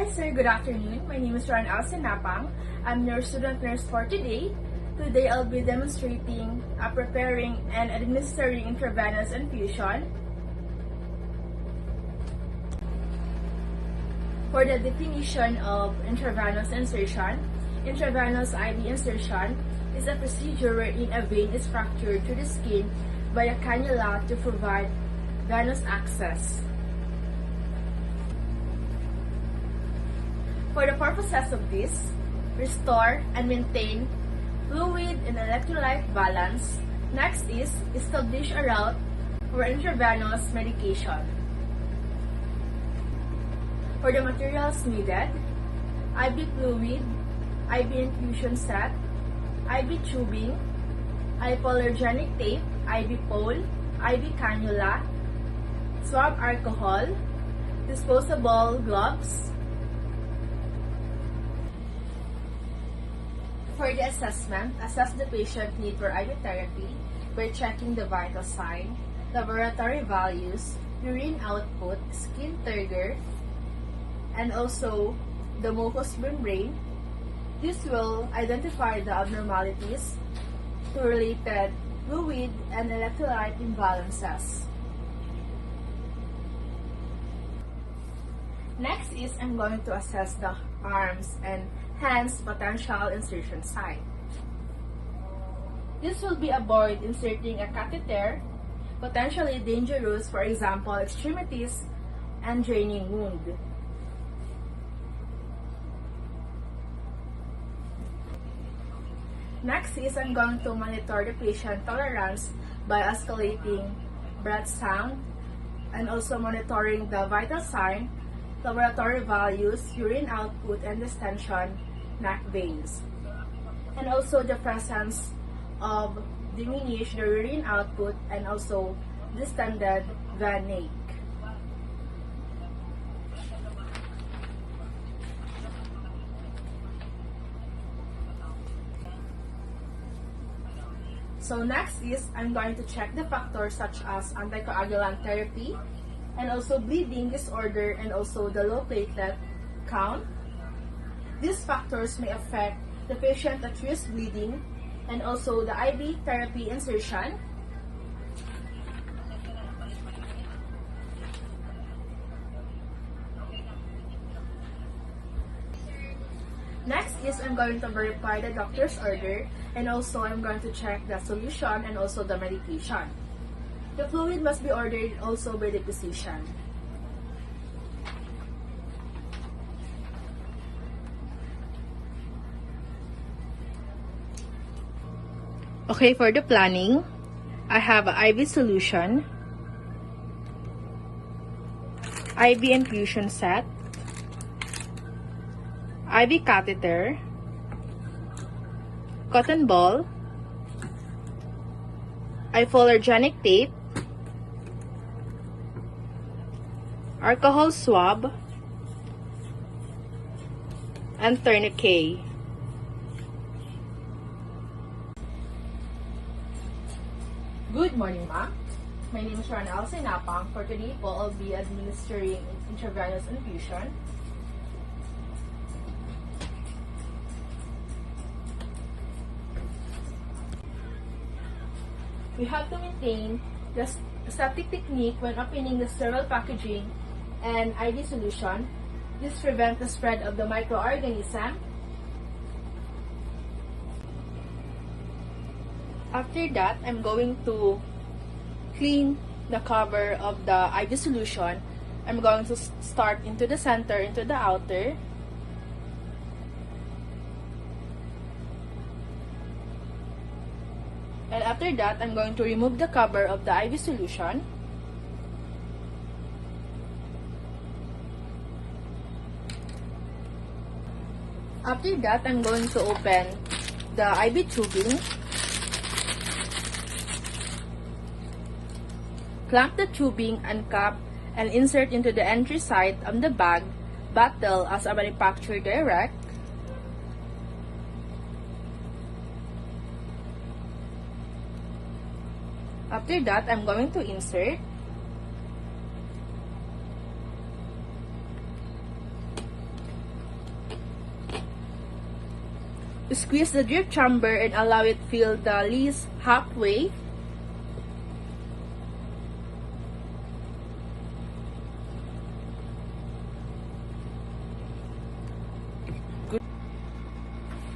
Hi sir, good afternoon. My name is Ron Alcin Napang. I'm your student nurse for today. Today I'll be demonstrating preparing and administering intravenous infusion. For the definition of intravenous insertion, intravenous IV insertion is a procedure wherein a vein is fractured to the skin by a cannula to provide venous access. For the purposes of this, restore and maintain fluid and electrolyte balance. Next is establish a route for intravenous medication. For the materials needed, IV fluid, IV infusion set, IV tubing, hypoallergenic tape, IV pole, IV cannula, swab alcohol, disposable gloves. For the assessment, assess the patient need for IV therapy by checking the vital sign, laboratory values, urine output, skin turgor, and also the mucous membrane. This will identify the abnormalities to related fluid and electrolyte imbalances. Next is I'm going to assess the arms and hands potential insertion site. This will be avoid inserting a catheter, potentially dangerous, for example, extremities and draining wound. Next is I'm going to monitor the patient tolerance by escalating breath sound and also monitoring the vital sign, laboratory values, urine output, and distension neck veins. And also the presence of diminished urine output and also distended vein neck. So next is I'm going to check the factors such as anticoagulant therapy and also bleeding disorder and also the low platelet count. These factors may affect the patient aqueous bleeding and also the IV therapy insertion. Next is I'm going to verify the doctor's order and also I'm going to check the solution and also the medication. The fluid must be ordered also by the physician. Okay, for the planning, I have an IV solution, IV infusion set, IV catheter, cotton ball, hypoallergenic tape, alcohol swab, and tourniquet. Good morning, ma'am. My name is Ron Alcin Napang. For today po, I'll be administering intravenous infusion. We have to maintain the aseptic technique when opening the sterile packaging and IV solution. This prevents the spread of the microorganism. After that, I'm going to clean the cover of the IV solution. I'm going to start into the center, into the outer. And after that, I'm going to remove the cover of the IV solution. After that, I'm going to open the IV tubing. Clamp the tubing and cap and insert into the entry site of the bag, bottle as a manufacturer direct. After that, I'm going to insert. Squeeze the drip chamber and allow it fill the least halfway.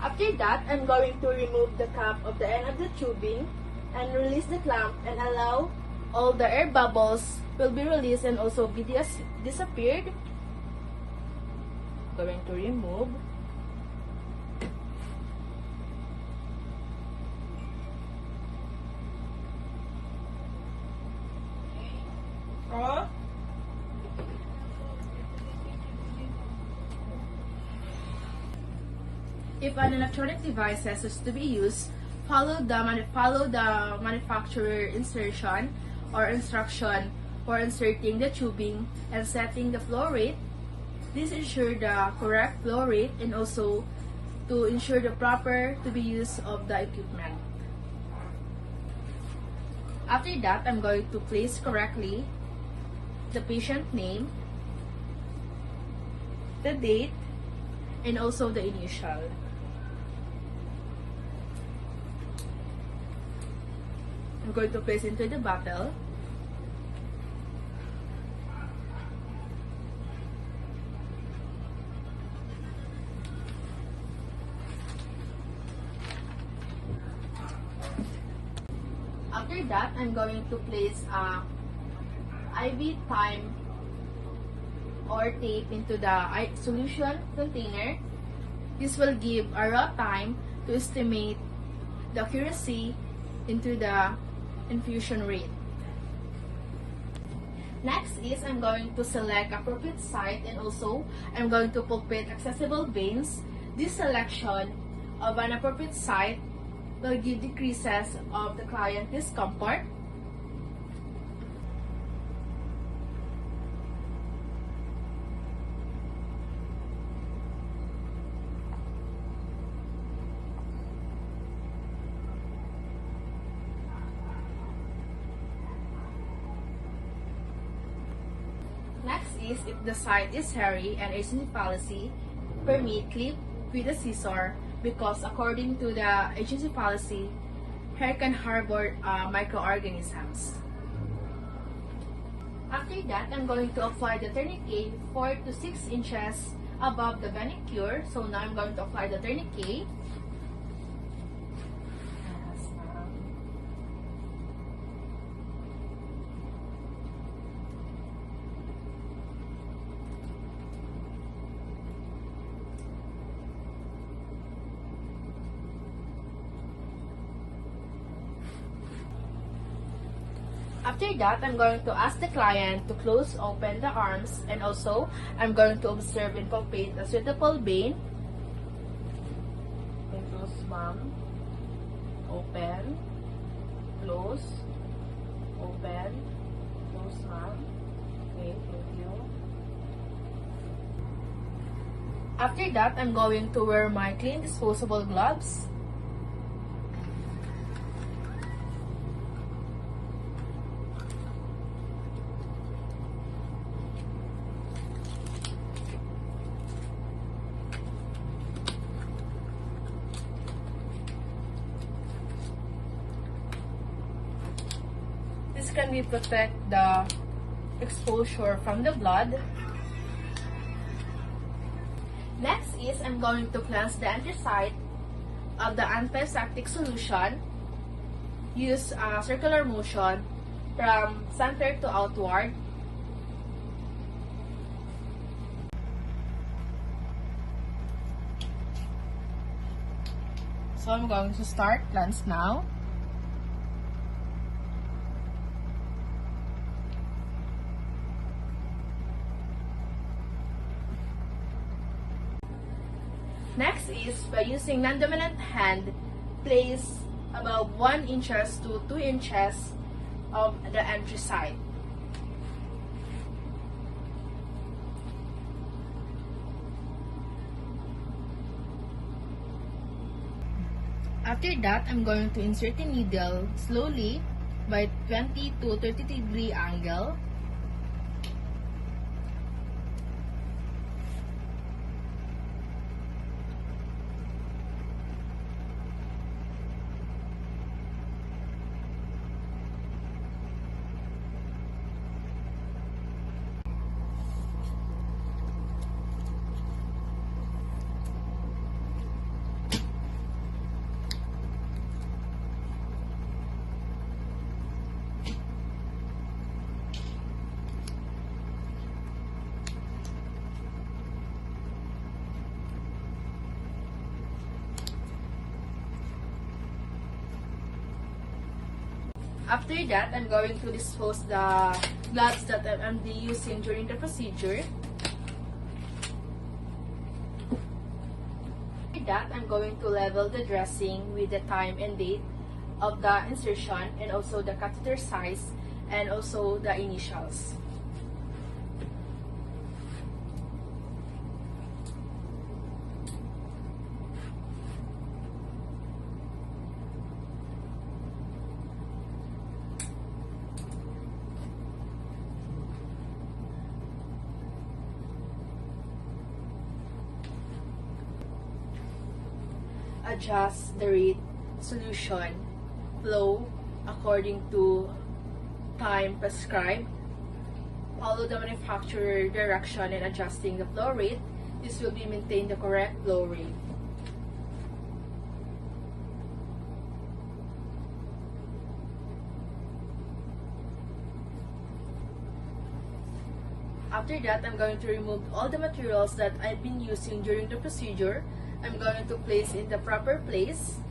After that, I'm going to remove the cap of the end of the tubing and release the clamp and allow all the air bubbles will be released and also be disappeared. Going to remove. If an electronic device is to be used, follow the manufacturer insertion or instruction for inserting the tubing and setting the flow rate. This ensures the correct flow rate and also to ensure the proper to be use of the equipment. After that, I'm going to place correctly the patient name, the date, and also the initial. I'm going to place into the bottle. After that, I'm going to place a IV time or tape into the solution container. This will give a raw time to estimate the accuracy into the infusion rate. Next is I'm going to select appropriate site and also I'm going to pulpit accessible veins. This selection of an appropriate site will give decreases of the client discomfort. Next is if the site is hairy and agency policy, permit clip with a scissor because according to the agency policy, hair can harbor microorganisms. After that, I'm going to apply the tourniquet 4 to 6 inches above the manicure. So now I'm going to apply the tourniquet. After that, I'm going to ask the client to close open the arms and also I'm going to observe and palpate a suitable vein. Close, ma'am. Open. Close. Open. Close, ma'am. Okay, thank you. After that, I'm going to wear my clean disposable gloves. This can be protect the exposure from the blood. Next is I'm going to cleanse the underside of the antiseptic solution. Use a circular motion from center to outward. So I'm going to start cleanse now. Next is by using non-dominant hand, place about 1 inches to 2 inches of the entry side. After that, I'm going to insert the needle slowly by 20 to 30 degree angle. After that, I'm going to dispose the gloves that I'm using during the procedure. After that, I'm going to level the dressing with the time and date of the insertion and also the catheter size and also the initials. Adjust the rate solution flow according to time prescribed. Follow the manufacturer direction in adjusting the flow rate. This will be maintain the correct flow rate. After that, I'm going to remove all the materials that I've been using during the procedure. I'm going to place in the proper place.